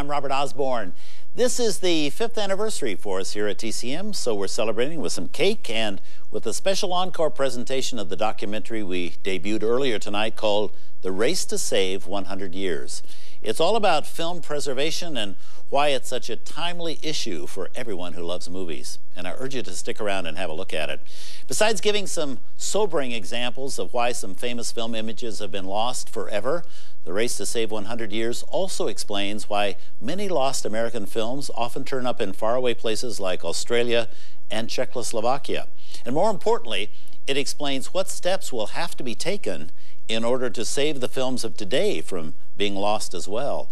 I'm Robert Osborne. This is the 5th anniversary for us here at TCM, so we're celebrating with some cake and with a special encore presentation of the documentary we debuted earlier tonight called The Race to Save 100 Years. It's all about film preservation and why it's such a timely issue for everyone who loves movies. And I urge you to stick around and have a look at it. Besides giving some sobering examples of why some famous film images have been lost forever, The Race to Save 100 Years also explains why many lost American films often turn up in faraway places like Australia and Czechoslovakia. And more importantly, it explains what steps will have to be taken in order to save the films of today from being lost as well.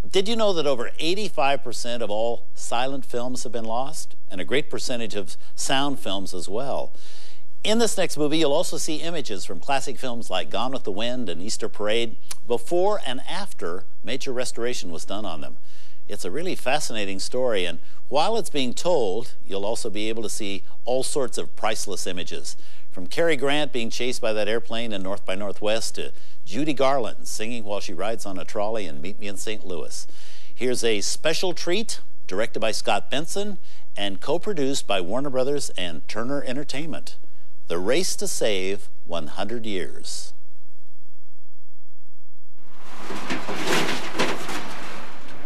Did you know that over 85% of all silent films have been lost? And a great percentage of sound films as well. In this next movie, you'll also see images from classic films like Gone with the Wind and Easter Parade before and after major restoration was done on them. It's a really fascinating story, and while it's being told, you'll also be able to see all sorts of priceless images. From Cary Grant being chased by that airplane in North by Northwest to Judy Garland singing while she rides on a trolley in Meet Me in St. Louis. Here's a special treat directed by Scott Benson and co-produced by Warner Brothers and Turner Entertainment. The Race to Save 100 Years.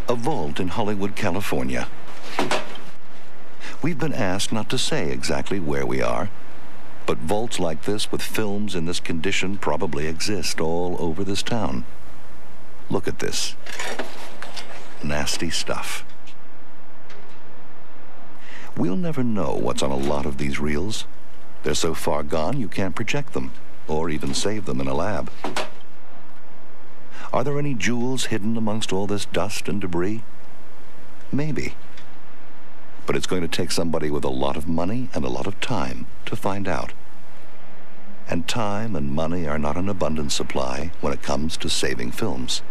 A vault in Hollywood, California. We've been asked not to say exactly where we are, but vaults like this with films in this condition probably exist all over this town. Look at this. Nasty stuff. We'll never know what's on a lot of these reels. They're so far gone you can't project them, or even save them in a lab. Are there any jewels hidden amongst all this dust and debris? Maybe. But it's going to take somebody with a lot of money and a lot of time to find out. And time and money are not an abundant supply when it comes to saving films.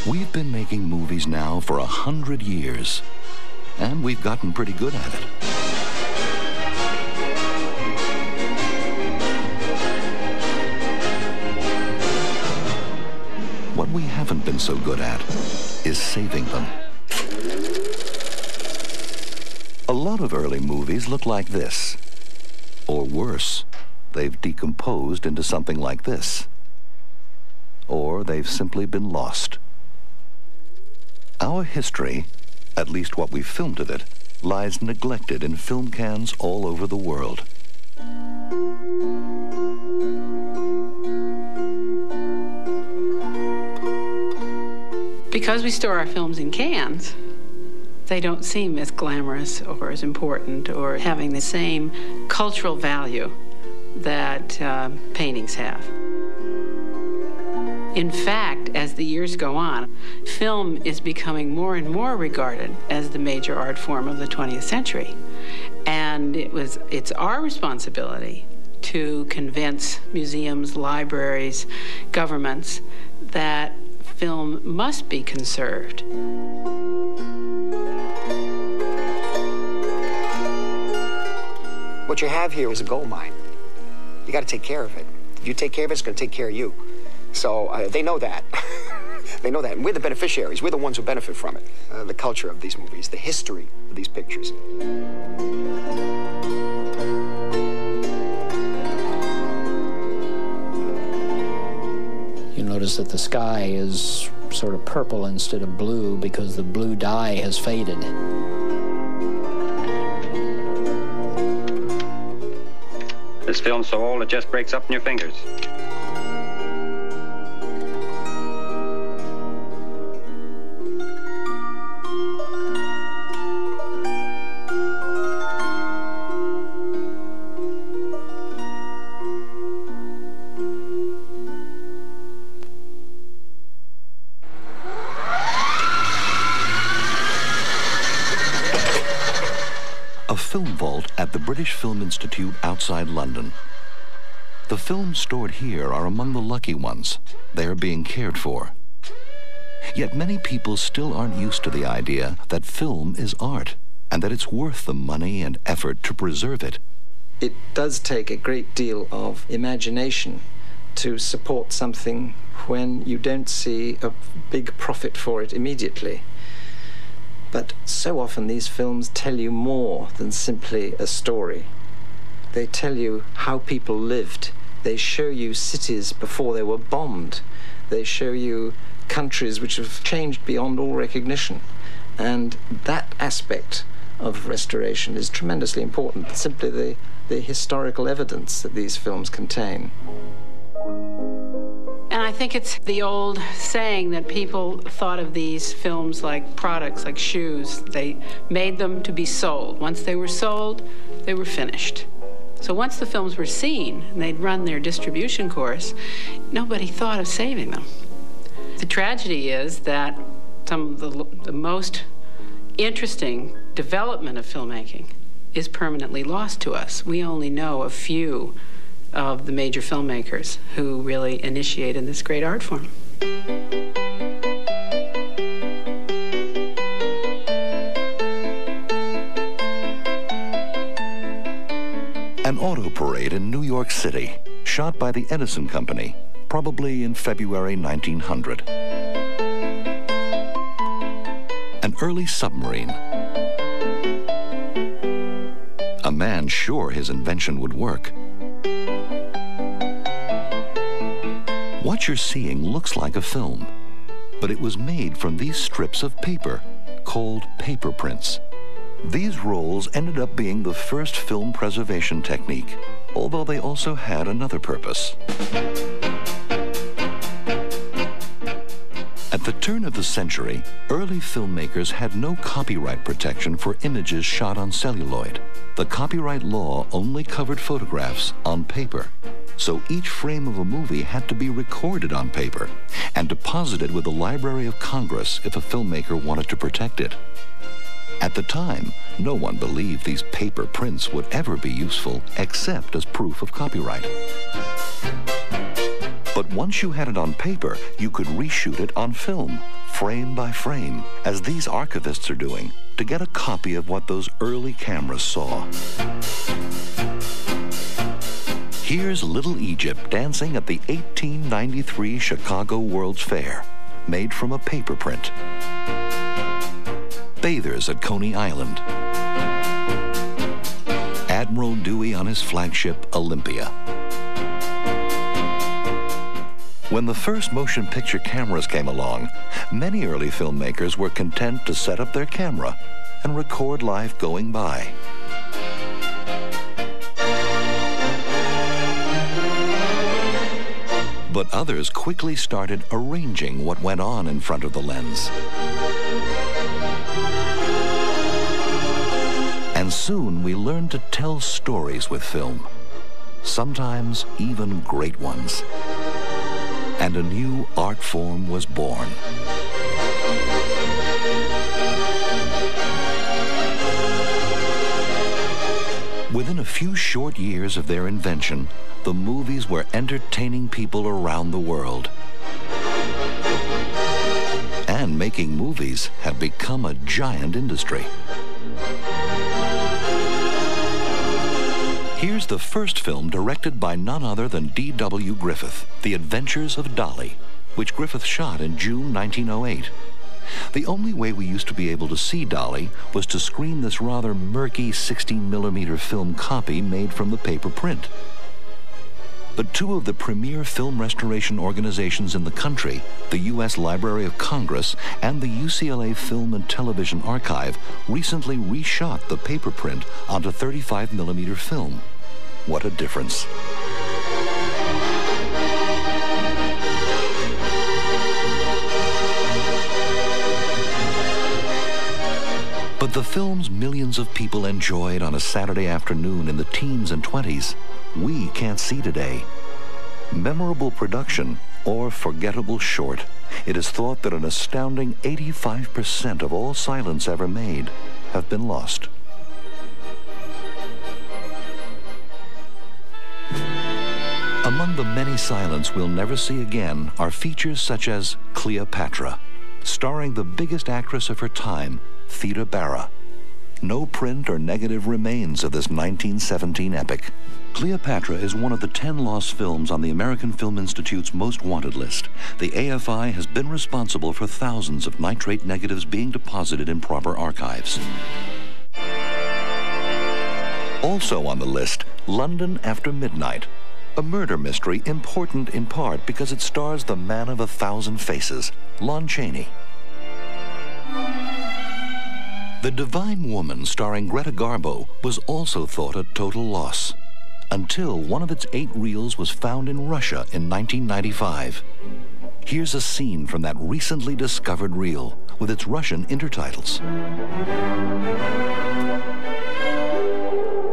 We've been making movies now for 100 years, and we've gotten pretty good at it. What we haven't been so good at is saving them. A lot of early movies look like this. Or worse, they've decomposed into something like this. Or they've simply been lost. Our history, at least what we've filmed of it, lies neglected in film cans all over the world. Because we store our films in cans, they don't seem as glamorous or as important or having the same cultural value that paintings have. In fact, as the years go on, film is becoming more and more regarded as the major art form of the 20th century. And it's our responsibility to convince museums, libraries, governments that film must be conserved. What you have here is a gold mine. You got to take care of it. If you take care of it, it's going to take care of you. So they know that. They know that. And we're the beneficiaries. We're the ones who benefit from it. The culture of these movies, the history of these pictures. You notice that the sky is sort of purple instead of blue because the blue dye has faded. This film's so old it just breaks up in your fingers. A film vault at the British Film Institute outside London. The films stored here are among the lucky ones. They are being cared for. Yet many people still aren't used to the idea that film is art and that it's worth the money and effort to preserve it. It does take a great deal of imagination to support something when you don't see a big profit for it immediately. But so often these films tell you more than simply a story. They tell you how people lived. They show you cities before they were bombed. They show you countries which have changed beyond all recognition. And that aspect of restoration is tremendously important, simply the historical evidence that these films contain. And I think it's the old saying that people thought of these films like products, like shoes. They made them to be sold. Once they were sold, they were finished. So once the films were seen and they'd run their distribution course, nobody thought of saving them. The tragedy is that some of the most interesting development of filmmaking is permanently lost to us. We only know a few of the major filmmakers who really initiated this great art form. An auto parade in New York City, shot by the Edison Company, probably in February 1900. An early submarine. A man sure his invention would work. What you're seeing looks like a film, but it was made from these strips of paper called paper prints. These rolls ended up being the first film preservation technique, although they also had another purpose. At the turn of the century, early filmmakers had no copyright protection for images shot on celluloid. The copyright law only covered photographs on paper. So each frame of a movie had to be recorded on paper and deposited with the Library of Congress if a filmmaker wanted to protect it. At the time, no one believed these paper prints would ever be useful except as proof of copyright. But once you had it on paper, you could reshoot it on film, frame by frame, as these archivists are doing, to get a copy of what those early cameras saw. Here's Little Egypt dancing at the 1893 Chicago World's Fair, made from a paper print. Bathers at Coney Island. Admiral Dewey on his flagship Olympia. When the first motion picture cameras came along, many early filmmakers were content to set up their camera and record life going by. But others quickly started arranging what went on in front of the lens. And soon we learned to tell stories with film, sometimes even great ones. And a new art form was born. Within a few short years of their invention, the movies were entertaining people around the world. And making movies had become a giant industry. Here's the first film directed by none other than D.W. Griffith, The Adventures of Dolly, which Griffith shot in June 1908. The only way we used to be able to see Dolly was to screen this rather murky 16mm film copy made from the paper print. But two of the premier film restoration organizations in the country, the U.S. Library of Congress and the UCLA Film and Television Archive, recently reshot the paper print onto 35mm film. What a difference. But the films millions of people enjoyed on a Saturday afternoon in the teens and 20s, we can't see today. Memorable production or forgettable short, it is thought that an astounding 85% of all silents ever made have been lost. Among the many silents we'll never see again are features such as Cleopatra, starring the biggest actress of her time, Theda Bara. No print or negative remains of this 1917 epic. Cleopatra is one of the 10 lost films on the American Film Institute's most wanted list. The AFI has been responsible for thousands of nitrate negatives being deposited in proper archives. Also on the list, London After Midnight, a murder mystery important in part because it stars the man of 1,000 faces, Lon Chaney. The Divine Woman, starring Greta Garbo, was also thought a total loss, until one of its 8 reels was found in Russia in 1995. Here's a scene from that recently discovered reel with its Russian intertitles.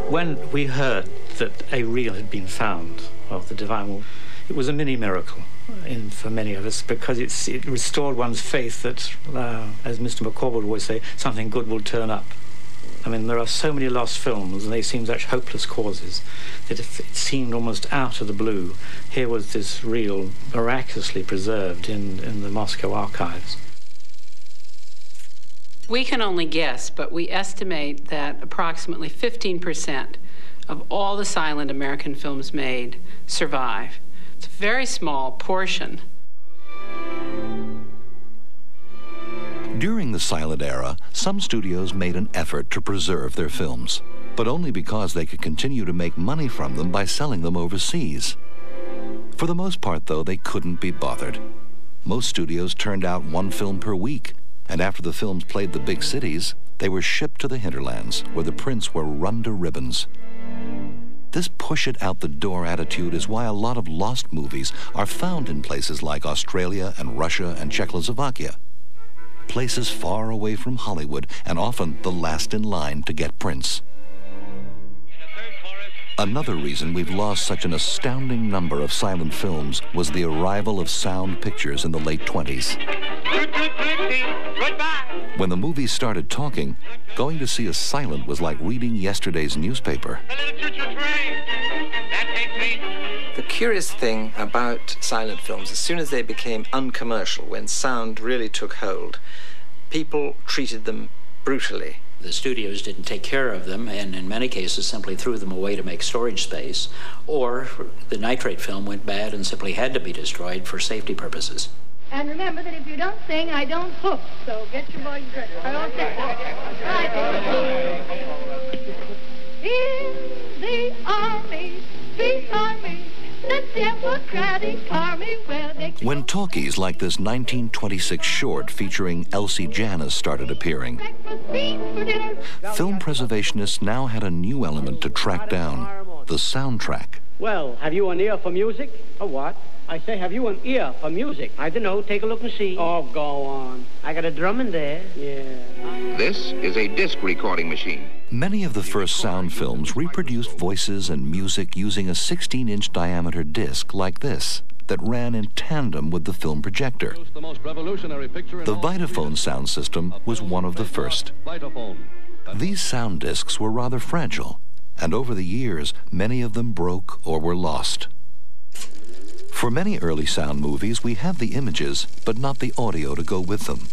When we heard that a reel had been found of the Divine Woman, it was a mini miracle for many of us, because it restored one's faith that, as Mr. McCall would always say, something good will turn up. I mean, there are so many lost films, and they seem such hopeless causes, that if it seemed almost out of the blue, here was this reel miraculously preserved in the Moscow archives. We can only guess, but we estimate that approximately 15% of all the silent American films made survive. It's a very small portion. During the silent era, some studios made an effort to preserve their films, but only because they could continue to make money from them by selling them overseas. For the most part, though, they couldn't be bothered. Most studios turned out 1 film per week, and after the films played the big cities, they were shipped to the hinterlands, where the prints were run to ribbons. This push-it-out-the-door attitude is why a lot of lost movies are found in places like Australia and Russia and Czechoslovakia, places far away from Hollywood and often the last in line to get prints. Another reason we've lost such an astounding number of silent films was the arrival of sound pictures in the late 20s. When the movies started talking, going to see a silent was like reading yesterday's newspaper. The curious thing about silent films, as soon as they became uncommercial, when sound really took hold, people treated them brutally. The studios didn't take care of them, and in many cases simply threw them away to make storage space, or the nitrate film went bad and simply had to be destroyed for safety purposes. And remember that if you don't sing, I don't hook, so get your boys ready. I won't sing. In the army, the army, the Democratic Army, where they... When talkies like this 1926 short featuring Elsie Janis started appearing, film preservationists now had a new element to track down, the soundtrack. Well, have you an ear for music? A what? I say, have you an ear for music? I don't know. Take a look and see. Oh, go on. I got a drum in there. Yeah. This is a disc recording machine. Many of the first sound films reproduced voices and music using a 16-inch diameter disc like this that ran in tandem with the film projector. The Vitaphone sound system was one of the first. These sound discs were rather fragile, and over the years, many of them broke or were lost. For many early sound movies, we have the images, but not the audio to go with them.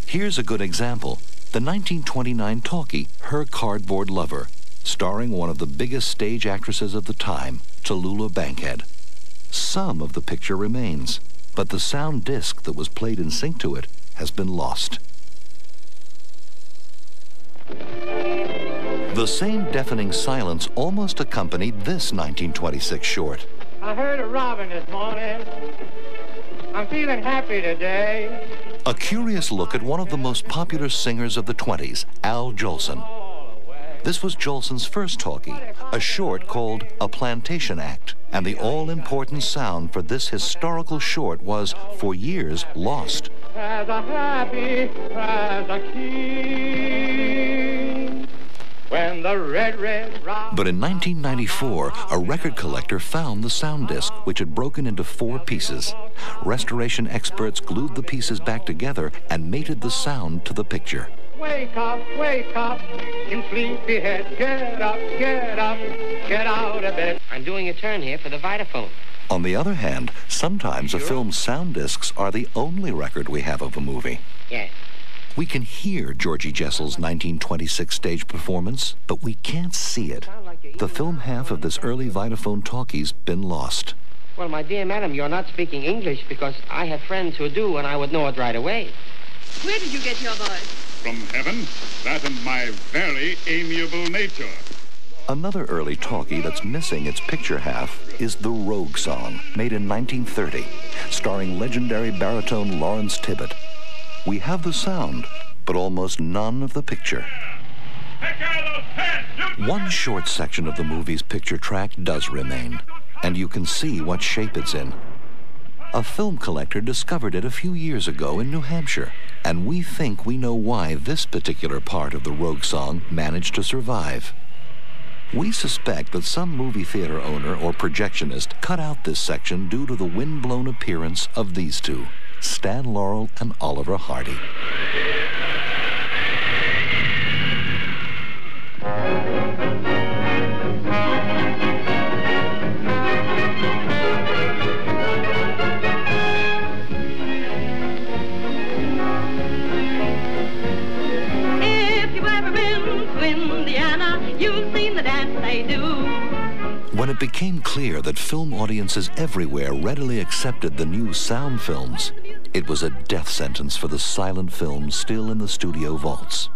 Here's a good example. The 1929 talkie, Her Cardboard Lover, starring one of the biggest stage actresses of the time, Tallulah Bankhead. Some of the picture remains, but the sound disc that was played in sync to it has been lost. The same deafening silence almost accompanied this 1926 short. I heard a robin this morning. I'm feeling happy today. A curious look at one of the most popular singers of the 20s, Al Jolson. This was Jolson's first talkie, a short called A Plantation Act, and the all-important sound for this historical short was, for years, lost. As a happy as a king. When the red But in 1994, a record collector found the sound disc, which had broken into 4 pieces. Restoration experts glued the pieces back together and mated the sound to the picture. Wake up, you sleepyhead. Get up, get out of bed. I'm doing a turn here for the Vitaphone. On the other hand, sometimes a film's sound discs are the only record we have of a movie. Yes. We can hear Georgie Jessel's 1926 stage performance, but we can't see it. The film half of this early Vitaphone talkie's been lost. Well, my dear madam, you're not speaking English because I have friends who do, and I would know it right away. Where did you get your voice? From heaven, that and my very amiable nature. Another early talkie that's missing its picture half is The Rogue Song, made in 1930, starring legendary baritone Lawrence Tibbett. We have the sound, but almost none of the picture. One short section of the movie's picture track does remain, and you can see what shape it's in. A film collector discovered it a few years ago in New Hampshire, and we think we know why this particular part of The Rogue Song managed to survive. We suspect that some movie theater owner or projectionist cut out this section due to the wind-blown appearance of these two, Stan Laurel and Oliver Hardy. When it became clear that film audiences everywhere readily accepted the new sound films, it was a death sentence for the silent films still in the studio vaults.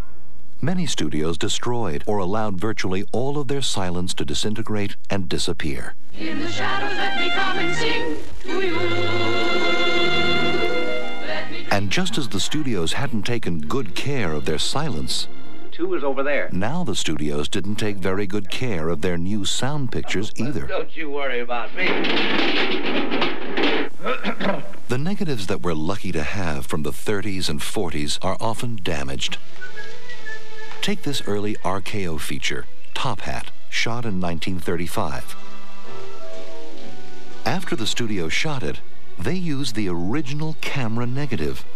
Many studios destroyed or allowed virtually all of their silence to disintegrate and disappear. In the shadows, let me come and sing to you. And just as the studios hadn't taken good care of their silence, 2 is over there. now the studios didn't take very good care of their new sound pictures either. Don't you worry about me. The negatives that we're lucky to have from the 30s and 40s are often damaged. Take this early RKO feature, Top Hat, shot in 1935. After the studio shot it, they used the original camera negative,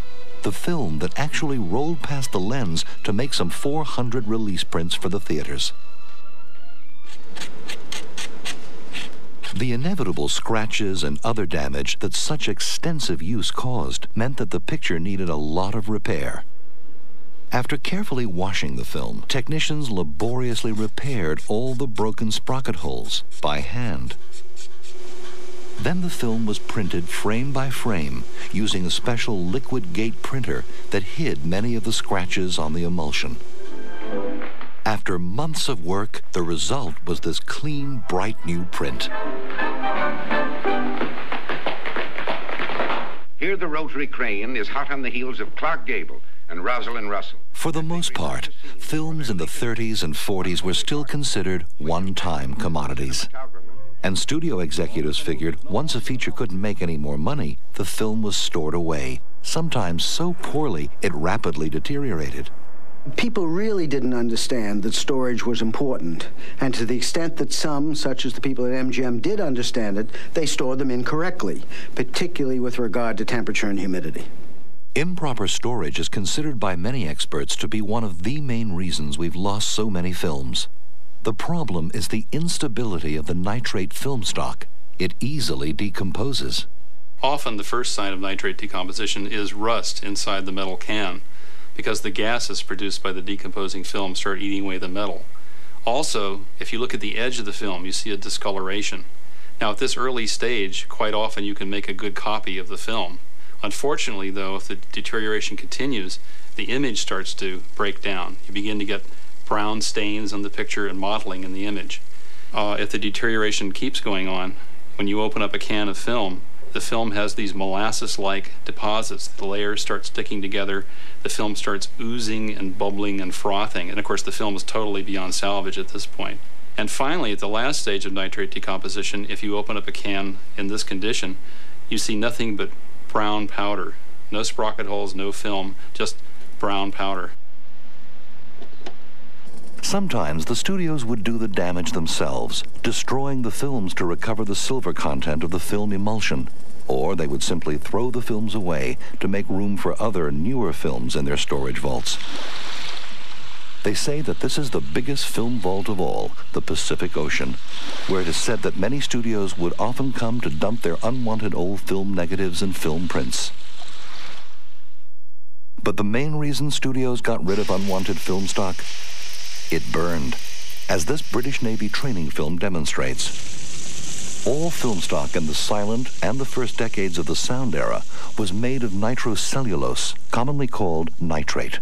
the film that actually rolled past the lens to make some 400 release prints for the theaters. The inevitable scratches and other damage that such extensive use caused meant that the picture needed a lot of repair. After carefully washing the film, technicians laboriously repaired all the broken sprocket holes by hand. Then the film was printed frame by frame using a special liquid gate printer that hid many of the scratches on the emulsion. After months of work, the result was this clean, bright new print. Here the rotary crane is hot on the heels of Clark Gable and Rosalind Russell. For the most part, films in the 30s and 40s were still considered one-time commodities. And studio executives figured once a feature couldn't make any more money, the film was stored away, sometimes so poorly it rapidly deteriorated. People really didn't understand that storage was important, and to the extent that some, such as the people at MGM, did understand it, they stored them incorrectly, particularly with regard to temperature and humidity. Improper storage is considered by many experts to be one of the main reasons we've lost so many films. The problem is the instability of the nitrate film stock. It easily decomposes. Often the first sign of nitrate decomposition is rust inside the metal can, because the gases produced by the decomposing film start eating away the metal. Also, if you look at the edge of the film, you see a discoloration. Now, at this early stage, quite often you can make a good copy of the film. Unfortunately, though, if the deterioration continues, the image starts to break down. You begin to get brown stains on the picture and mottling in the image. If the deterioration keeps going on, when you open up a can of film, the film has these molasses-like deposits. The layers start sticking together, the film starts oozing and bubbling and frothing, and of course the film is totally beyond salvage at this point. And finally, at the last stage of nitrate decomposition, if you open up a can in this condition, you see nothing but brown powder. No sprocket holes, no film, just brown powder. Sometimes the studios would do the damage themselves, destroying the films to recover the silver content of the film emulsion. Or they would simply throw the films away to make room for other, newer films in their storage vaults. They say that this is the biggest film vault of all, the Pacific Ocean, where it is said that many studios would often come to dump their unwanted old film negatives and film prints. But the main reason studios got rid of unwanted film stock? It burned, as this British Navy training film demonstrates. All film stock in the silent and the first decades of the sound era was made of nitrocellulose, commonly called nitrate.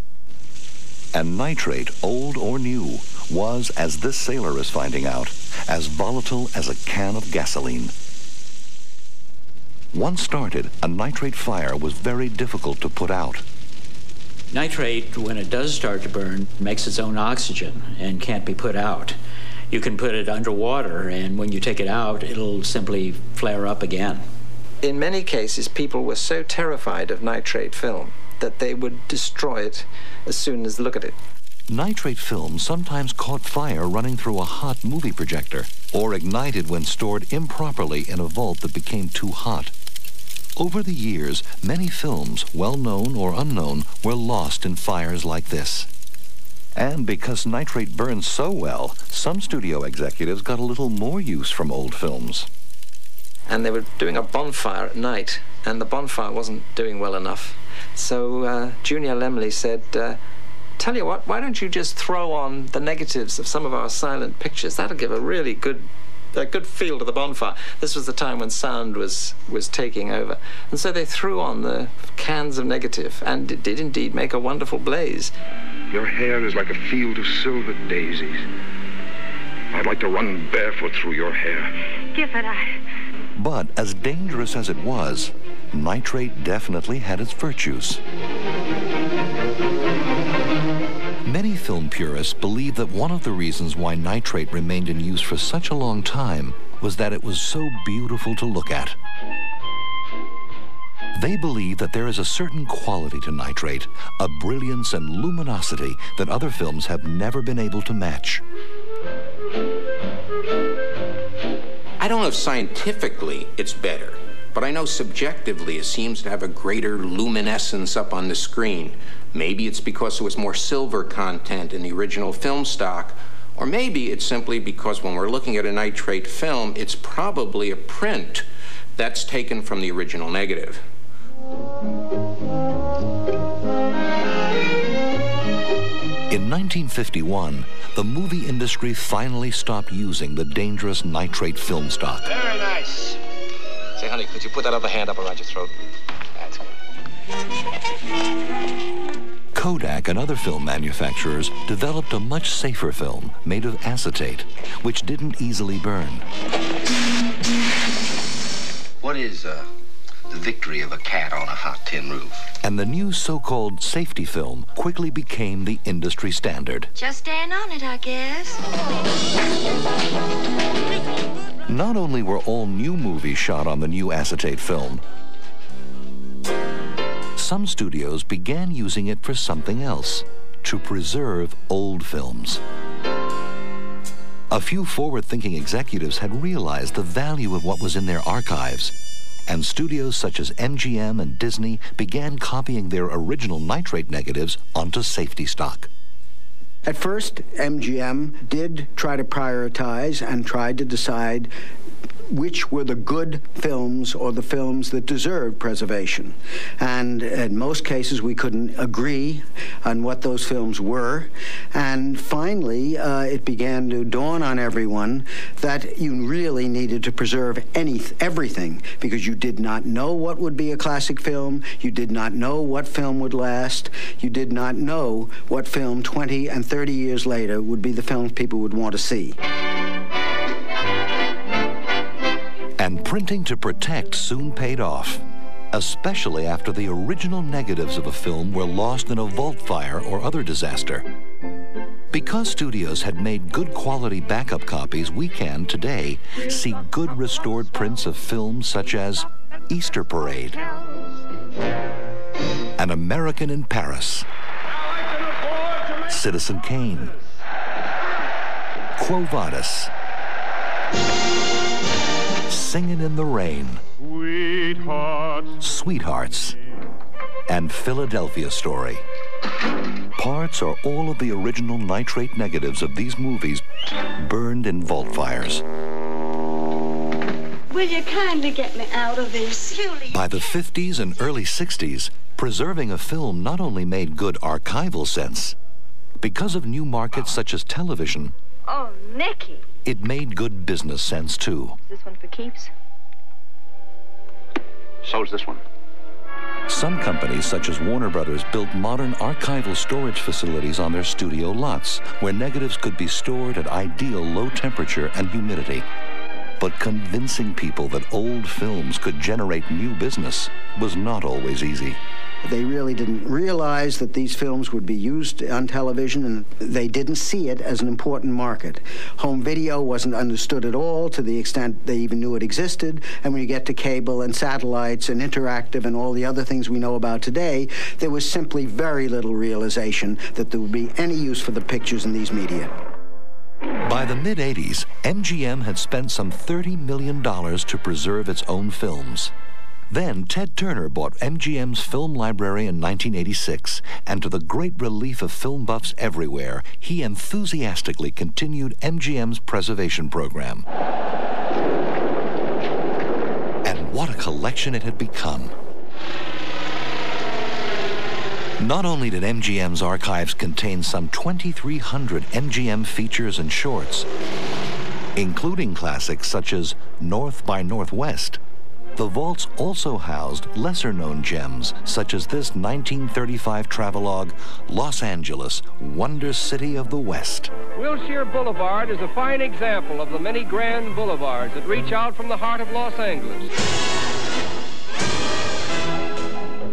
And nitrate, old or new, was, as this sailor is finding out, as volatile as a can of gasoline. Once started, a nitrate fire was very difficult to put out. Nitrate, when it does start to burn, makes its own oxygen and can't be put out. You can put it underwater, and when you take it out, it'll simply flare up again. In many cases, people were so terrified of nitrate film that they would destroy it as soon as they look at it. Nitrate film sometimes caught fire running through a hot movie projector, or ignited when stored improperly in a vault that became too hot. Over the years, many films, well-known or unknown, were lost in fires like this. And because nitrate burns so well, some studio executives got a little more use from old films. And they were doing a bonfire at night, and the bonfire wasn't doing well enough. So Junior Lemley said, tell you what, why don't you just throw on the negatives of some of our silent pictures? That'll give a really good feel to the bonfire. This was the time when sound was taking over. And so they threw on the cans of negative, and it did indeed make a wonderful blaze. Your hair is like a field of silver daisies. I'd like to run barefoot through your hair. Gifford, But as dangerous as it was, nitrate definitely had its virtues. Many film purists believe that one of the reasons why nitrate remained in use for such a long time was that it was so beautiful to look at. They believe that there is a certain quality to nitrate, a brilliance and luminosity that other films have never been able to match. I don't know if scientifically it's better, but I know subjectively it seems to have a greater luminescence up on the screen. Maybe it's because there was more silver content in the original film stock, or maybe it's simply because when we're looking at a nitrate film, it's probably a print that's taken from the original negative. In 1951, the movie industry finally stopped using the dangerous nitrate film stock. Very nice. Say, honey, could you put that other hand up around your throat? That's good. Kodak and other film manufacturers developed a much safer film made of acetate, which didn't easily burn. What is the victory of a cat on a hot tin roof? And the new so-called safety film quickly became the industry standard. Just stand on it, I guess. Not only were all new movies shot on the new acetate film, some studios began using it for something else, to preserve old films. A few forward-thinking executives had realized the value of what was in their archives, and studios such as MGM and Disney began copying their original nitrate negatives onto safety stock. At first, MGM did try to prioritize and tried to decide which were the good films or the films that deserved preservation. And in most cases, we couldn't agree on what those films were. And finally, it began to dawn on everyone that you really needed to preserve everything, because you did not know what would be a classic film. You did not know what film would last. You did not know what film 20 and 30 years later would be the films people would want to see. And printing to protect soon paid off, especially after the original negatives of a film were lost in a vault fire or other disaster. Because studios had made good quality backup copies, we can, today, see good restored prints of films such as Easter Parade, An American in Paris, Citizen Kane, Quo Vadis, Singin' in the Rain, Sweethearts, and Philadelphia Story. Parts or all of the original nitrate negatives of these movies burned in vault fires. Will you kindly get me out of this? By the 50s and early 60s, Preserving a film not only made good archival sense, because of new markets such as television, Oh, Nicky. it made good business sense too. Is this one for keeps? So's this one. Some companies, such as Warner Brothers, built modern archival storage facilities on their studio lots, where negatives could be stored at ideal low temperature and humidity. But convincing people that old films could generate new business was not always easy. They really didn't realize that these films would be used on television, and they didn't see it as an important market. Home video wasn't understood at all, to the extent they even knew it existed. And when you get to cable and satellites and interactive and all the other things we know about today, there was simply very little realization that there would be any use for the pictures in these media. By the mid-'80s, MGM had spent some $30 million to preserve its own films. Then Ted Turner bought MGM's film library in 1986, and to the great relief of film buffs everywhere, he enthusiastically continued MGM's preservation program. And what a collection it had become. Not only did MGM's archives contain some 2,300 MGM features and shorts, including classics such as North by Northwest, the vaults also housed lesser-known gems, such as this 1935 travelogue, Los Angeles, Wonder City of the West. Wilshire Boulevard is a fine example of the many grand boulevards that reach out from the heart of Los Angeles.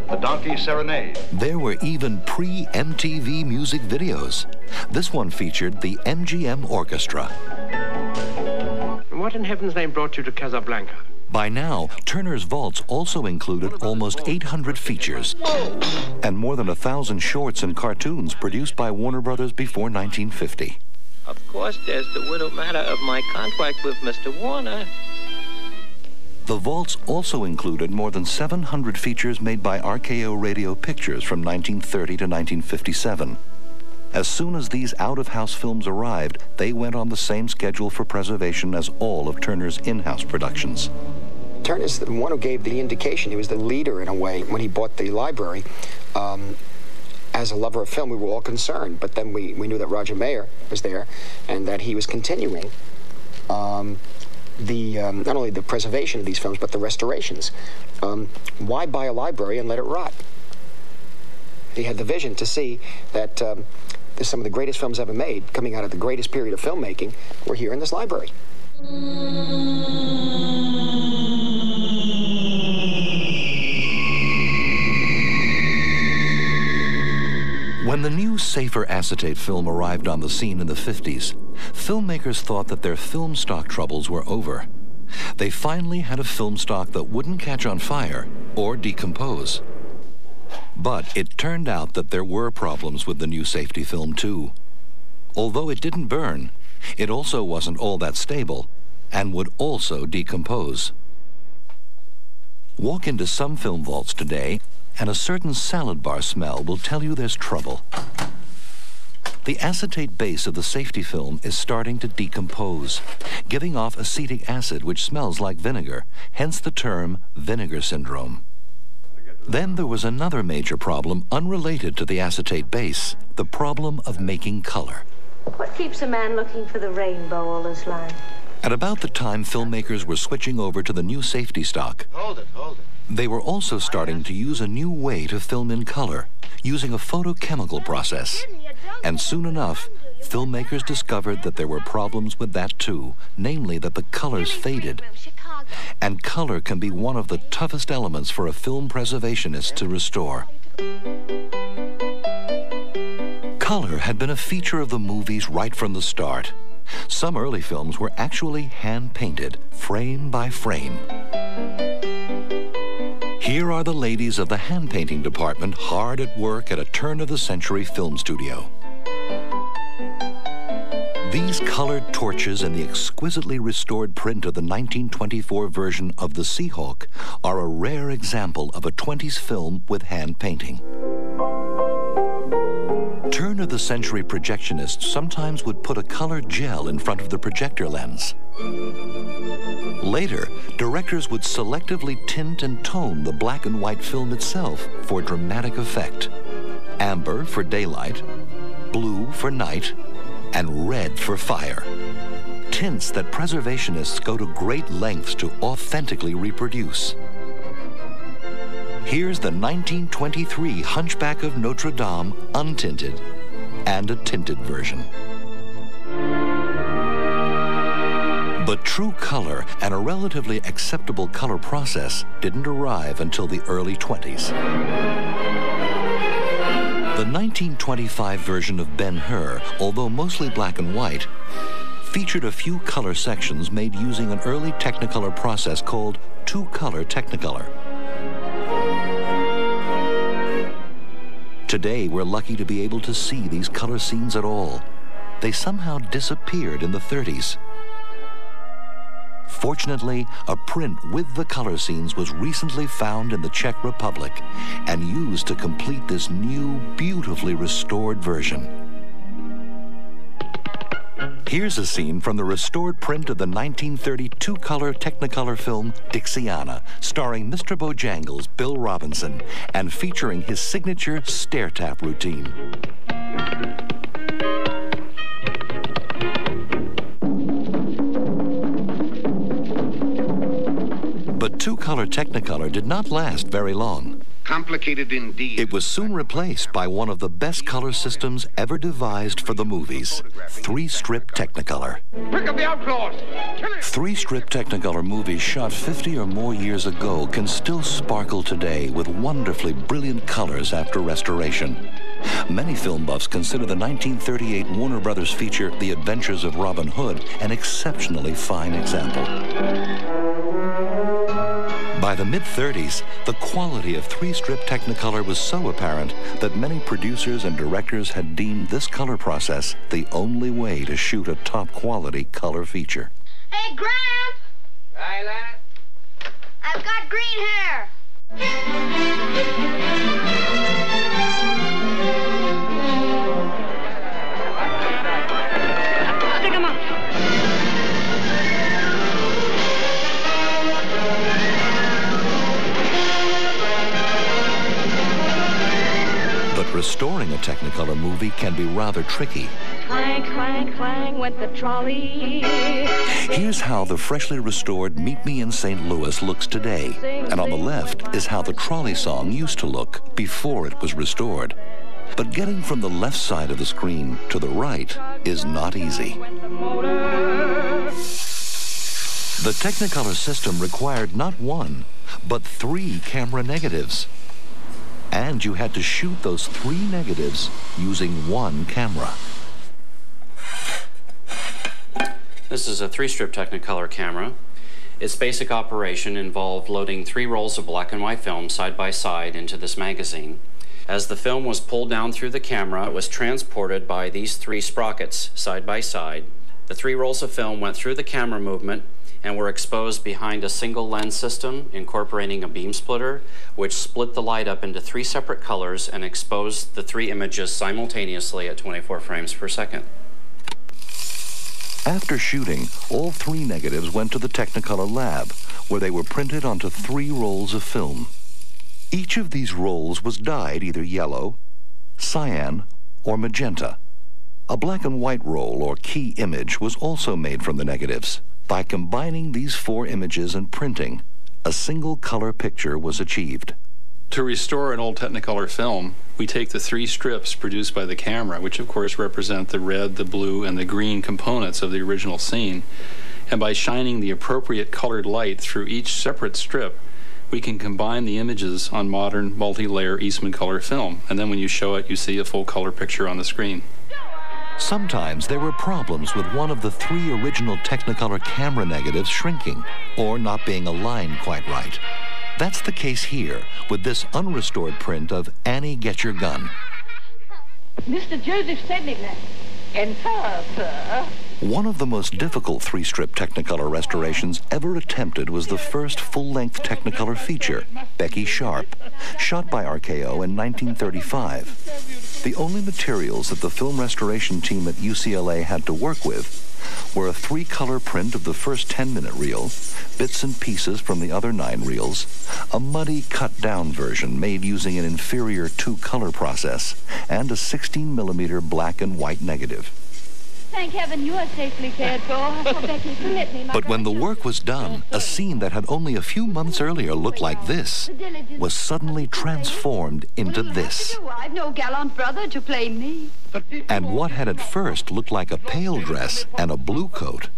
The Donkey Serenade. There were even pre-MTV music videos. This one featured the MGM Orchestra. What in heaven's name brought you to Casablanca? By now, Turner's vaults also included almost 800 features and more than 1,000 shorts and cartoons produced by Warner Brothers before 1950. Of course, there's the widow matter of my contract with Mr. Warner. The vaults also included more than 700 features made by RKO Radio Pictures from 1930 to 1957. As soon as these out-of-house films arrived, they went on the same schedule for preservation as all of Turner's in-house productions. Turner's the one who gave the indication. He was the leader, in a way, when he bought the library. As a lover of film, we were all concerned, but then we knew that Roger Mayer was there and that he was continuing not only the preservation of these films, but the restorations. Why buy a library and let it rot? He had the vision to see that some of the greatest films ever made, coming out of the greatest period of filmmaking, were here in this library. When the new safer acetate film arrived on the scene in the 50s, filmmakers thought that their film stock troubles were over. They finally had a film stock that wouldn't catch on fire or decompose. But it turned out that there were problems with the new safety film too. Although it didn't burn, it also wasn't all that stable and would also decompose. Walk into some film vaults today and a certain salad bar smell will tell you there's trouble. The acetate base of the safety film is starting to decompose, giving off acetic acid which smells like vinegar, hence the term vinegar syndrome. Then there was another major problem unrelated to the acetate base, the problem of making color. What keeps a man looking for the rainbow all his life? At about the time filmmakers were switching over to the new safety stock, they were also starting to use a new way to film in color, using a photochemical process. And soon enough, filmmakers discovered that there were problems with that too, namely that the colors faded. And color can be one of the toughest elements for a film preservationist to restore. Color had been a feature of the movies right from the start. Some early films were actually hand-painted, frame by frame. Here are the ladies of the hand-painting department hard at work at a turn-of-the-century film studio. These colored torches and the exquisitely restored print of the 1924 version of The Seahawk are a rare example of a 20s film with hand painting. Turn-of-the-century projectionists sometimes would put a color gel in front of the projector lens. Later, directors would selectively tint and tone the black and white film itself for dramatic effect. Amber for daylight, blue for night, and red for fire. Tints that preservationists go to great lengths to authentically reproduce. Here's the 1923 Hunchback of Notre Dame untinted and a tinted version. But true color and a relatively acceptable color process didn't arrive until the early 20s. The 1925 version of Ben-Hur, although mostly black and white, featured a few color sections made using an early Technicolor process called two-color Technicolor. Today, we're lucky to be able to see these color scenes at all. They somehow disappeared in the 30s. Fortunately, a print with the color scenes was recently found in the Czech Republic and used to complete this new, beautifully restored version. Here's a scene from the restored print of the 1930 two-color Technicolor film Dixiana, starring Mr. Bojangles, Bill Robinson, and featuring his signature stair-tap routine. But two-color Technicolor did not last very long. Complicated indeed. It was soon replaced by one of the best color systems ever devised for the movies, three-strip Technicolor. Pick up the outlaws! Three-strip Technicolor movies shot 50 or more years ago can still sparkle today with wonderfully brilliant colors after restoration. Many film buffs consider the 1938 Warner Brothers feature The Adventures of Robin Hood an exceptionally fine example. By the mid-30s, the quality of three-strip Technicolor was so apparent that many producers and directors had deemed this color process the only way to shoot a top-quality color feature. Hey, Gramp! Hi, lad. I've got green hair. Stick 'em up. Restoring a Technicolor movie can be rather tricky. Clang, clang, clang went the trolley. Here's how the freshly restored Meet Me in St. Louis looks today. And on the left is how the trolley song used to look before it was restored. But getting from the left side of the screen to the right is not easy. The Technicolor system required not one, but 3 camera negatives. And you had to shoot those 3 negatives using 1 camera. This is a 3-strip Technicolor camera. Its basic operation involved loading 3 rolls of black and white film side by side into this magazine. As the film was pulled down through the camera, it was transported by these 3 sprockets side by side. The 3 rolls of film went through the camera movement and were exposed behind a single lens system incorporating a beam splitter, which split the light up into 3 separate colors and exposed the 3 images simultaneously at 24 frames per second. After shooting, all 3 negatives went to the Technicolor lab, where they were printed onto 3 rolls of film. Each of these rolls was dyed either yellow, cyan, or magenta. A black and white roll or key image was also made from the negatives. By combining these 4 images and printing, a single color picture was achieved. To restore an old Technicolor film, we take the 3 strips produced by the camera, which of course represent the red, the blue, and the green components of the original scene, and by shining the appropriate colored light through each separate strip, we can combine the images on modern multi-layer Eastman color film, and then when you show it, you see a full color picture on the screen. Sometimes there were problems with one of the 3 original Technicolor camera negatives shrinking or not being aligned quite right. That's the case here with this unrestored print of Annie Get Your Gun. Mr. Joseph Sednick. Enter, sir. One of the most difficult 3-strip Technicolor restorations ever attempted was the first full-length Technicolor feature, Becky Sharp, shot by RKO in 1935. The only materials that the film restoration team at UCLA had to work with were a 3-color print of the first 10-minute reel, bits and pieces from the other 9 reels, a muddy cut-down version made using an inferior 2-color process, and a 16mm black and white negative. Thank heaven you are safely cared for. Oh, Becky, permit me. But when the work was done, a scene that had only a few months earlier looked like this was suddenly transformed into this. I've no gallant brother to play me. And what had at first looked like a pale dress and a blue coat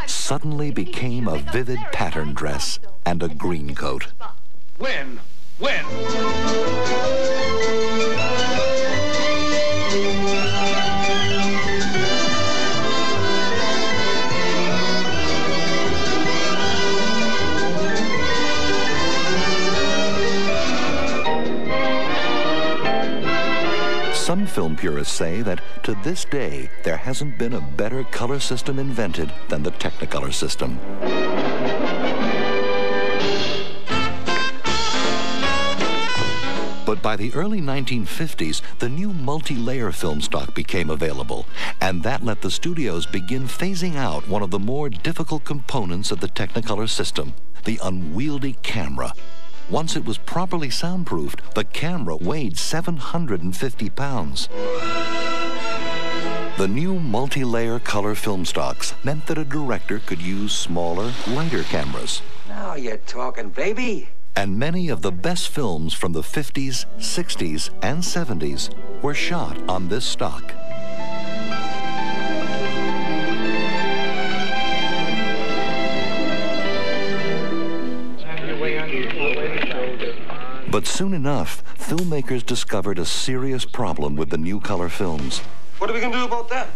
suddenly became a vivid pattern dress and a green coat. When? Some film purists say that to this day, there hasn't been a better color system invented than the Technicolor system. But by the early 1950s, the new multi-layer film stock became available, and that let the studios begin phasing out one of the more difficult components of the Technicolor system, the unwieldy camera. Once it was properly soundproofed, the camera weighed 750 pounds. The new multi-layer color film stocks meant that a director could use smaller, lighter cameras. Now you're talking, baby. And many of the best films from the 50s, 60s, and 70s were shot on this stock. But soon enough, filmmakers discovered a serious problem with the new color films. What are we going to do about that?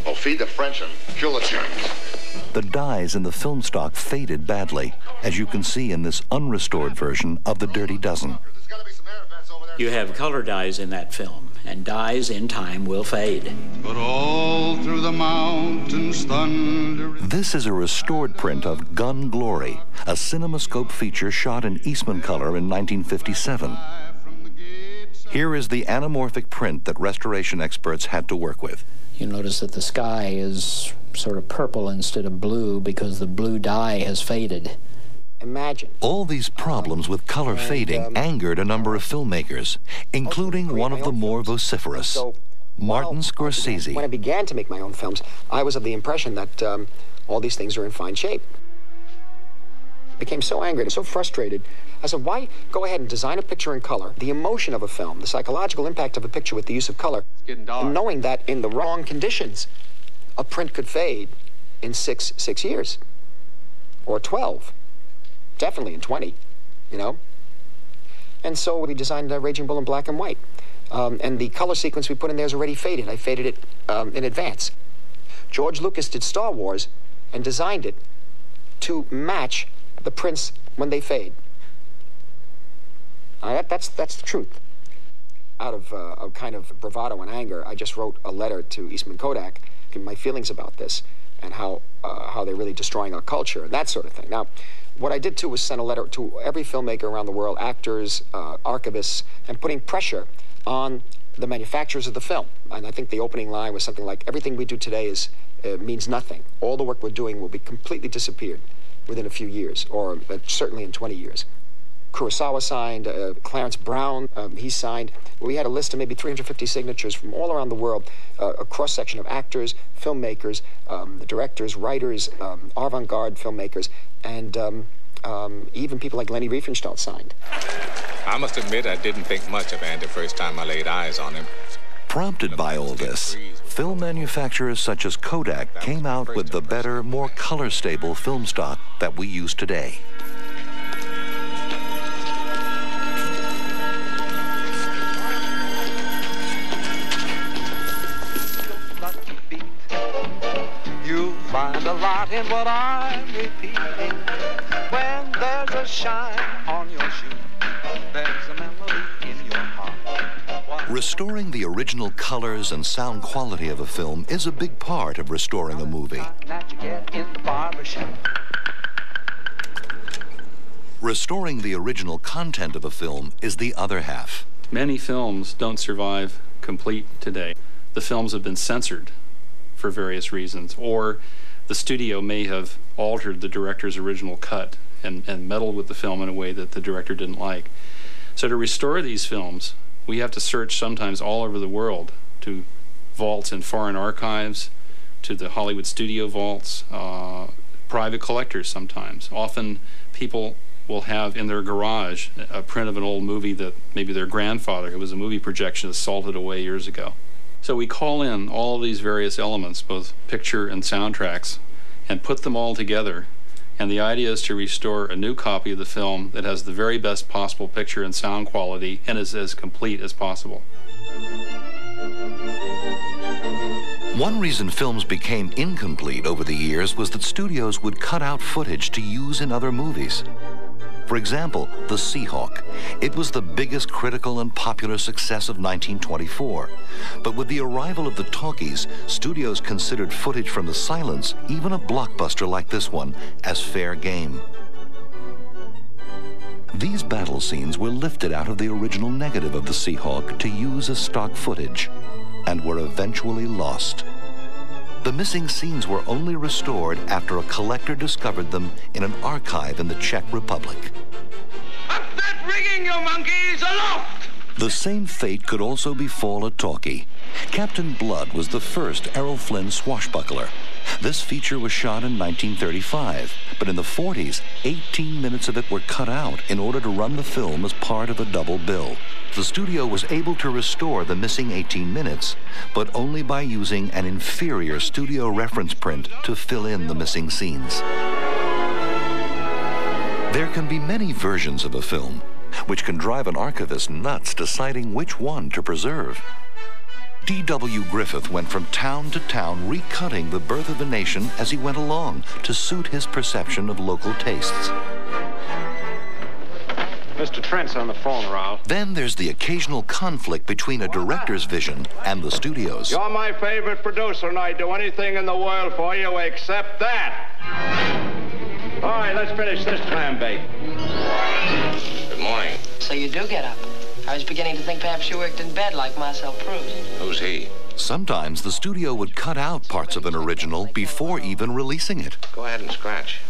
Oh, feed the French and kill the Germans. The dyes in the film stock faded badly, as you can see in this unrestored version of The Dirty Dozen. You have color dyes in that film, and dyes in time will fade. But all through the mountains thunder. This is a restored print of Gun Glory, a CinemaScope feature shot in Eastman color in 1957. Here is the anamorphic print that restoration experts had to work with. You notice that the sky is sort of purple instead of blue because the blue dye has faded. Imagine. All these problems with color fading angered a number of filmmakers, including one of the more vociferous, Martin Scorsese. When I began to make my own films, I was of the impression that all these things are in fine shape. I became so angry and so frustrated. I said, why go ahead and design a picture in color, the emotion of a film, the psychological impact of a picture with the use of color, and knowing that in the wrong conditions, a print could fade in six years, or 12. Definitely in 20, you know? And so we designed Raging Bull in black and white. And the color sequence we put in there is already faded. I faded it in advance. George Lucas did Star Wars and designed it to match the prints when they fade. That's the truth. Out of a kind of bravado and anger, I just wrote a letter to Eastman Kodak, giving my feelings about this and how they're really destroying our culture and that sort of thing. Now, what I did, too, was send a letter to every filmmaker around the world, actors, archivists, and putting pressure on the manufacturers of the film. And I think the opening line was something like, everything we do today means nothing. All the work we're doing will be completely disappeared within a few years, or certainly in 20 years. Kurosawa signed, Clarence Brown, he signed. We had a list of maybe 350 signatures from all around the world, a cross-section of actors, filmmakers, directors, writers, avant-garde filmmakers, and even people like Lenny Riefenstahl signed. I must admit I didn't think much of Andy the first time I laid eyes on him. Prompted by all this, film manufacturers such as Kodak came out with the better, more color-stable film stock that we use today. You'll find a lot in what I'm repeating. When there's a shine on your shoe, there's a melody in your heart. Restoring the original colors and sound quality of a film is a big part of restoring a movie. Restoring the original content of a film is the other half. Many films don't survive complete today. The films have been censored for various reasons, or the studio may have altered the director's original cut and meddled with the film in a way that the director didn't like. So to restore these films, we have to search sometimes all over the world, to vaults in foreign archives, to the Hollywood studio vaults, private collectors sometimes. Often people will have in their garage a print of an old movie that maybe their grandfather, who was a movie projectionist, salted away years ago. So we call in all of these various elements, both picture and soundtracks, and put them all together. And the idea is to restore a new copy of the film that has the very best possible picture and sound quality and is as complete as possible. One reason films became incomplete over the years was that studios would cut out footage to use in other movies. For example, The Seahawk. It was the biggest critical and popular success of 1924. But with the arrival of the talkies, studios considered footage from The Silence, even a blockbuster like this one, as fair game. These battle scenes were lifted out of the original negative of The Seahawk to use as stock footage, and were eventually lost. The missing scenes were only restored after a collector discovered them in an archive in the Czech Republic. Up that rigging, you monkeys! Aloft! The same fate could also befall a talkie. Captain Blood was the first Errol Flynn swashbuckler. This feature was shot in 1935, but in the 40s, 18 minutes of it were cut out in order to run the film as part of a double bill. The studio was able to restore the missing 18 minutes, but only by using an inferior studio reference print to fill in the missing scenes. There can be many versions of a film, which can drive an archivist nuts deciding which one to preserve. D.W. Griffith went from town to town recutting The Birth of a Nation as he went along to suit his perception of local tastes. Mr. Trent's on the phone, Raoul. Then there's the occasional conflict between a director's vision and the studio's. You're my favorite producer, and I'd do anything in the world for you except that. All right, let's finish this clam bake. Good morning. So you do get up. I was beginning to think perhaps you worked in bed like Marcel Proust. Who's he? Sometimes the studio would cut out parts of an original before even releasing it. Go ahead and scratch.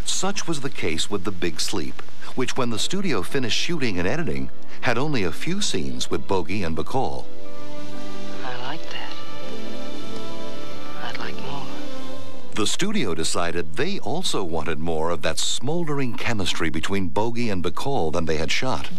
Such was the case with The Big Sleep, which when the studio finished shooting and editing, had only a few scenes with Bogey and Bacall. I like that. I'd like more. The studio decided they also wanted more of that smoldering chemistry between Bogey and Bacall than they had shot.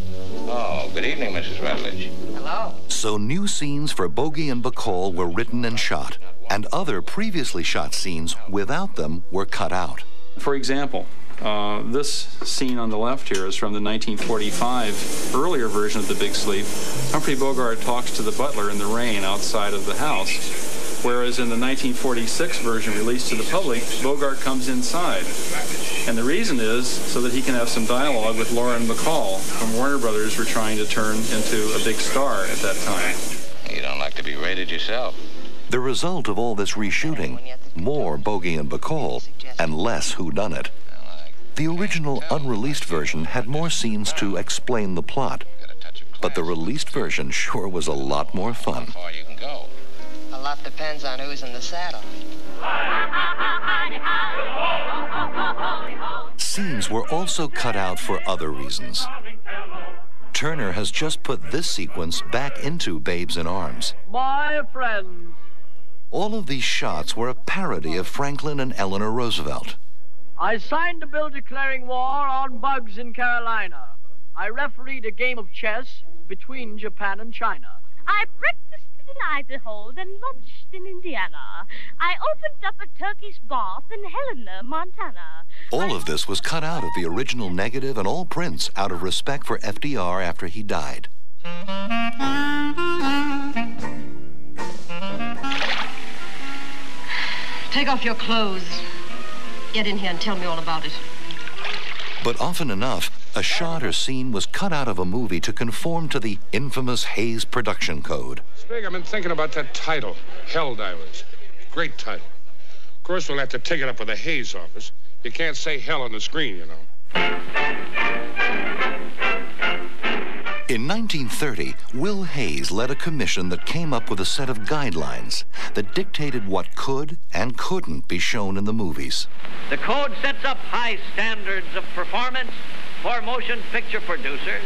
Oh, good evening, Mrs. Rutledge. Hello. So new scenes for Bogey and Bacall were written and shot, and other previously shot scenes without them were cut out. For example, this scene on the left here is from the 1945 earlier version of The Big Sleep. Humphrey Bogart talks to the butler in the rain outside of the house, whereas in the 1946 version released to the public, Bogart comes inside. And the reason is so that he can have some dialogue with Lauren Bacall, whom Warner Brothers were trying to turn into a big star at that time. You don't like to be rated yourself. The result of all this reshooting, more Bogey and Bacall, and less whodunit. The original unreleased version had more scenes to explain the plot, but the released version sure was a lot more fun. A lot depends on who's in the saddle. Scenes were also cut out for other reasons. Turner has just put this sequence back into Babes in Arms. My friends. All of these shots were a parody of Franklin and Eleanor Roosevelt. I signed a bill declaring war on bugs in Carolina. I refereed a game of chess between Japan and China. I breakfasted in Idaho, then lunched in Indiana. I opened up a Turkish bath in Helena, Montana. All of this was cut out of the original negative and all prints out of respect for FDR after he died. Take off your clothes. Get in here and tell me all about it. But often enough, a shot or scene was cut out of a movie to conform to the infamous Hays production code. Spig, I've been thinking about that title, Helldivers. Great title. Of course, we'll have to take it up with the Hays office. You can't say hell on the screen, you know. In 1930, Will Hays led a commission that came up with a set of guidelines that dictated what could and couldn't be shown in the movies. The code sets up high standards of performance for motion picture producers.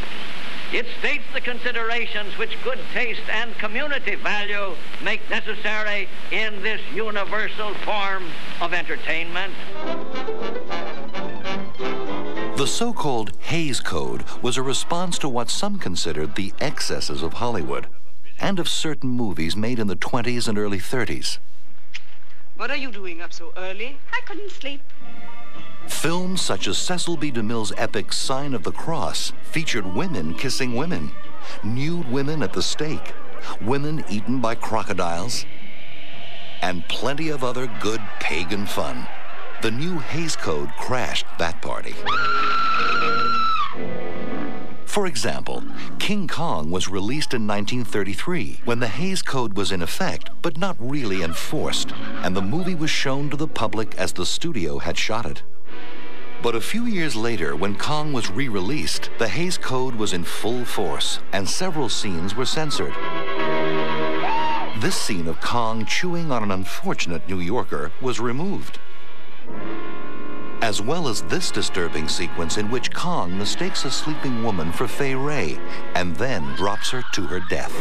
It states the considerations which good taste and community value make necessary in this universal form of entertainment. The so-called Hays Code was a response to what some considered the excesses of Hollywood and of certain movies made in the 20s and early 30s. What are you doing up so early? I couldn't sleep. Films such as Cecil B. DeMille's epic Sign of the Cross featured women kissing women, nude women at the stake, women eaten by crocodiles, and plenty of other good pagan fun. The new Hays Code crashed that party. For example, King Kong was released in 1933 when the Hays Code was in effect, but not really enforced, and the movie was shown to the public as the studio had shot it. But a few years later, when Kong was re-released, the Hays Code was in full force, and several scenes were censored. This scene of Kong chewing on an unfortunate New Yorker was removed, as well as this disturbing sequence in which Kong mistakes a sleeping woman for Fay Wray and then drops her to her death.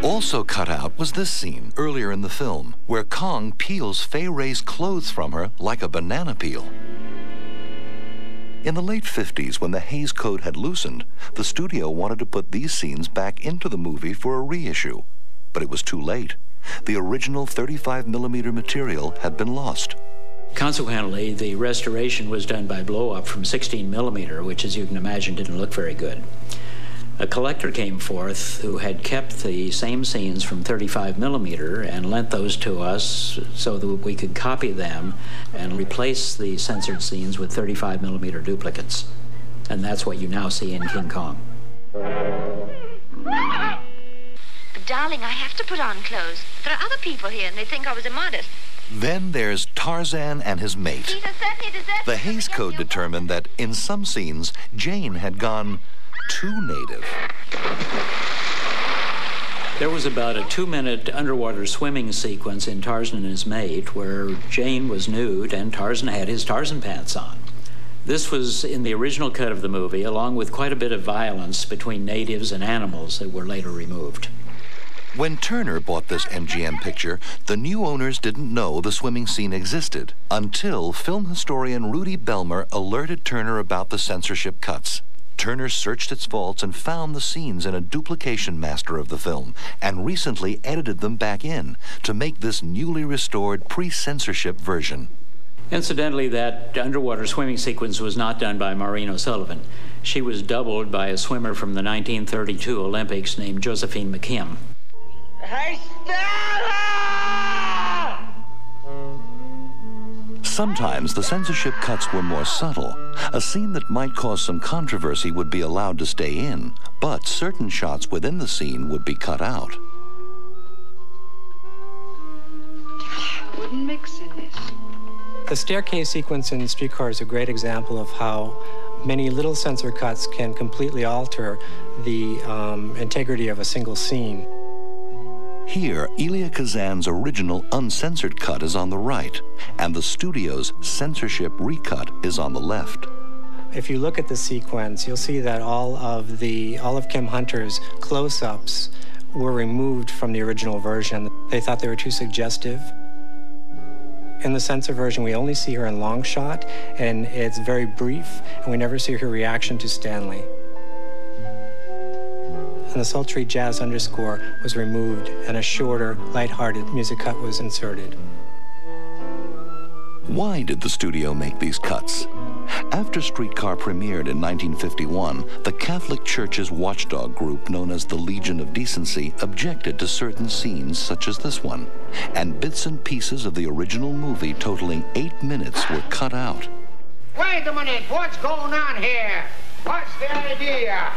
Also cut out was this scene earlier in the film, where Kong peels Fay Wray's clothes from her like a banana peel. In the late 50s, when the Hays Code had loosened, the studio wanted to put these scenes back into the movie for a reissue. But it was too late. The original 35mm material had been lost. Consequently, the restoration was done by blow-up from 16mm, which, as you can imagine, didn't look very good. A collector came forth who had kept the same scenes from 35mm and lent those to us so that we could copy them and replace the censored scenes with 35mm duplicates. And that's what you now see in King Kong. Darling, I have to put on clothes. There are other people here, and they think I was immodest. Then there's Tarzan and his mate. Peter said he deserved The Hays Code determined that in some scenes, Jane had gone too native. There was about a 2-minute underwater swimming sequence in Tarzan and his mate where Jane was nude and Tarzan had his Tarzan pants on. This was in the original cut of the movie, along with quite a bit of violence between natives and animals that were later removed. When Turner bought this MGM picture, the new owners didn't know the swimming scene existed until film historian Rudy Belmer alerted Turner about the censorship cuts. Turner searched its vaults and found the scenes in a duplication master of the film and recently edited them back in to make this newly restored pre-censorship version. Incidentally, that underwater swimming sequence was not done by Maureen O'Sullivan. She was doubled by a swimmer from the 1932 Olympics named Josephine McKim. Hey, Stella! Sometimes the censorship cuts were more subtle. A scene that might cause some controversy would be allowed to stay in, but certain shots within the scene would be cut out. I wouldn't mix in this. The staircase sequence in Streetcar is a great example of how many little censor cuts can completely alter the integrity of a single scene. Here, Elia Kazan's original uncensored cut is on the right, and the studio's censorship recut is on the left. If you look at the sequence, you'll see that all of Kim Hunter's close-ups were removed from the original version. They thought they were too suggestive. In the censor version, we only see her in long shot, and it's very brief, and we never see her reaction to Stanley. And the sultry jazz underscore was removed, and a shorter, lighthearted music cut was inserted. Why did the studio make these cuts? After Streetcar premiered in 1951, the Catholic Church's watchdog group known as the Legion of Decency objected to certain scenes such as this one, and bits and pieces of the original movie totaling 8 minutes were cut out. Wait a minute, what's going on here? What's the idea?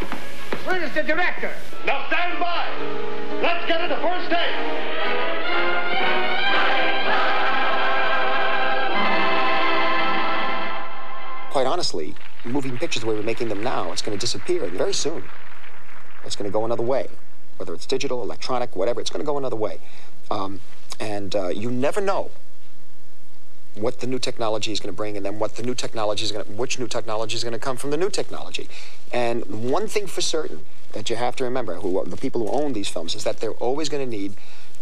Where's the director? Now stand by. Let's get it to first take. quite honestly, moving pictures the way we're making them now, it's going to disappear very soon. It's going to go another way. Whether it's digital, electronic, whatever, it's going to go another way. You never know what the new technology is going to bring, and then which new technology is going to come from the new technology. And one thing for certain that you have to remember, the people who own these films, is that they're always going to need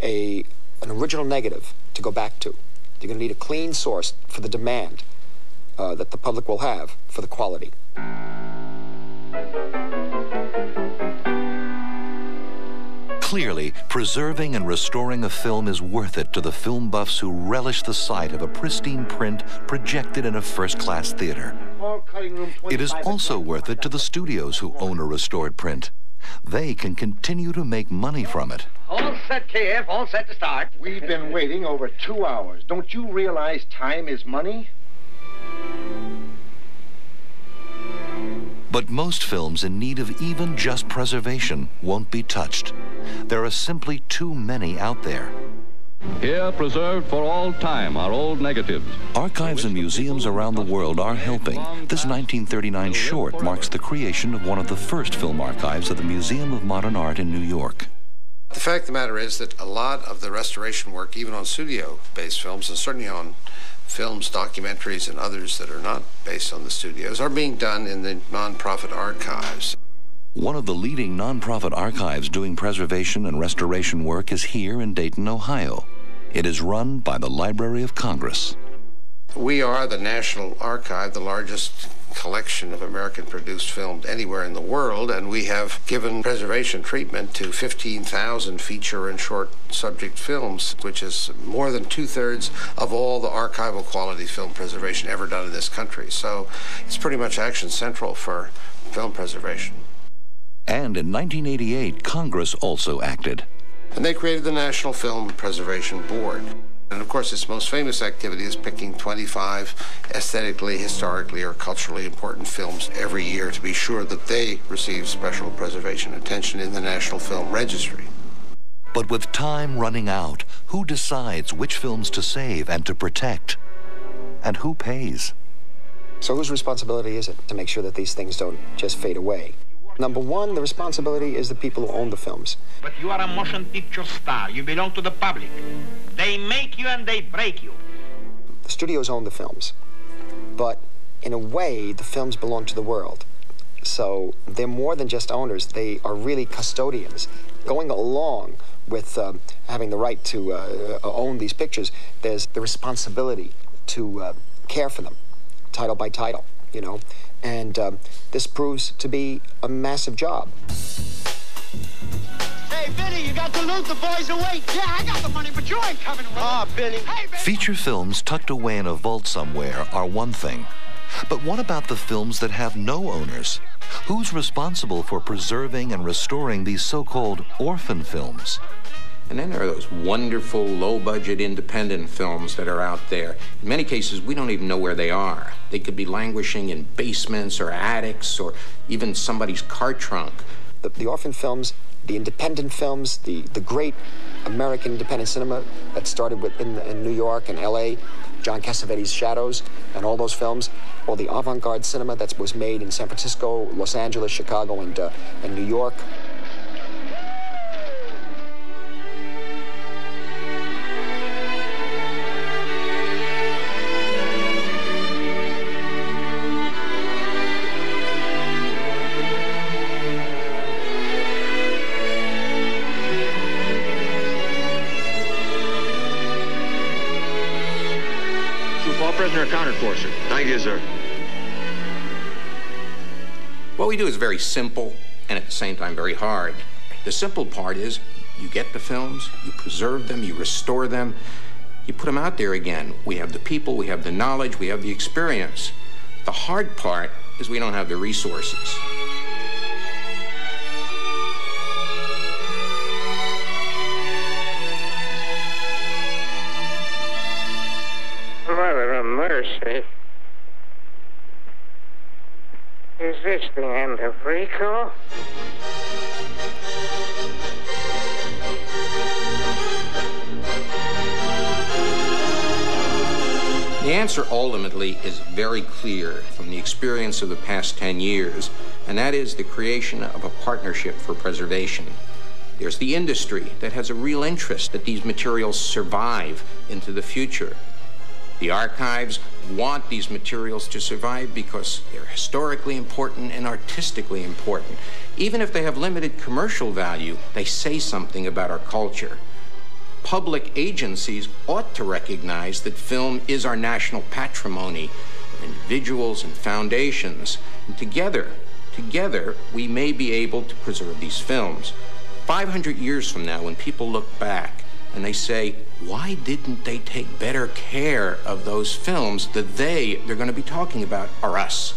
an original negative to go back to. You're going to need a clean source for the demand that the public will have for the quality. Clearly, preserving and restoring a film is worth it to the film buffs who relish the sight of a pristine print projected in a first-class theater. It is also worth it to the studios who own a restored print. They can continue to make money from it. All set, KF. All set to start. We've been waiting over 2 hours. Don't you realize time is money? But most films in need of even just preservation won't be touched. There are simply too many out there. Here, preserved for all time, are old negatives. Archives and museums around the world are helping. This 1939 short marks the creation of one of the first film archives at the Museum of Modern Art in New York. The fact of the matter is that a lot of the restoration work, even on studio-based films, and certainly on films, documentaries, and others that are not based on the studios, are being done in the nonprofit archives. One of the leading nonprofit archives doing preservation and restoration work is here in Dayton, Ohio. It is run by the Library of Congress. We are the National Archive, the largest collection of American-produced films anywhere in the world, and we have given preservation treatment to 15,000 feature and short subject films, which is more than 2/3 of all the archival quality film preservation ever done in this country. So it's pretty much action central for film preservation. And in 1988, Congress also acted. And they created the National Film Preservation Board. And of course, its most famous activity is picking 25 aesthetically, historically, or culturally important films every year to be sure that they receive special preservation attention in the National Film Registry. But with time running out, who decides which films to save and to protect? And who pays? So whose responsibility is it to make sure that these things don't just fade away? Number one, the responsibility is the people who own the films. But you are a motion picture star. You belong to the public. They make you and they break you. The studios own the films. But in a way, the films belong to the world. So they're more than just owners. They are really custodians. Going along with having the right to own these pictures, there's the responsibility to care for them, title by title, you know. And this proves to be a massive job. Hey, Benny, you got the loot. The boys are waiting. Yeah, I got the money, but you ain't coming with Ah, Benny. Hey, Benny. Feature films tucked away in a vault somewhere are one thing. But what about the films that have no owners? Who's responsible for preserving and restoring these so-called orphan films? And then there are those wonderful, low-budget, independent films that are out there. In many cases, we don't even know where they are. They could be languishing in basements or attics or even somebody's car trunk. The orphan films, the independent films, the great American independent cinema that started in New York and L.A., John Cassavetes' Shadows, and all those films, or the avant-garde cinema that was made in San Francisco, Los Angeles, Chicago, and New York. Prisoner accounted for, sir. Thank you, sir. What we do is very simple and at the same time very hard. The simple part is you get the films, you preserve them, you restore them, you put them out there again. We have the people, we have the knowledge, we have the experience. The hard part is we don't have the resources. Mother of mercy. Is this the end of Rico? The answer ultimately is very clear from the experience of the past 10 years, and that is the creation of a partnership for preservation. There's the industry that has a real interest that these materials survive into the future. The archives want these materials to survive because they're historically important and artistically important. Even if they have limited commercial value, they say something about our culture. Public agencies ought to recognize that film is our national patrimony of individuals and foundations. And together, we may be able to preserve these films. 500 years from now, when people look back and they say, why didn't they take better care of those films? They're going to be talking about are us.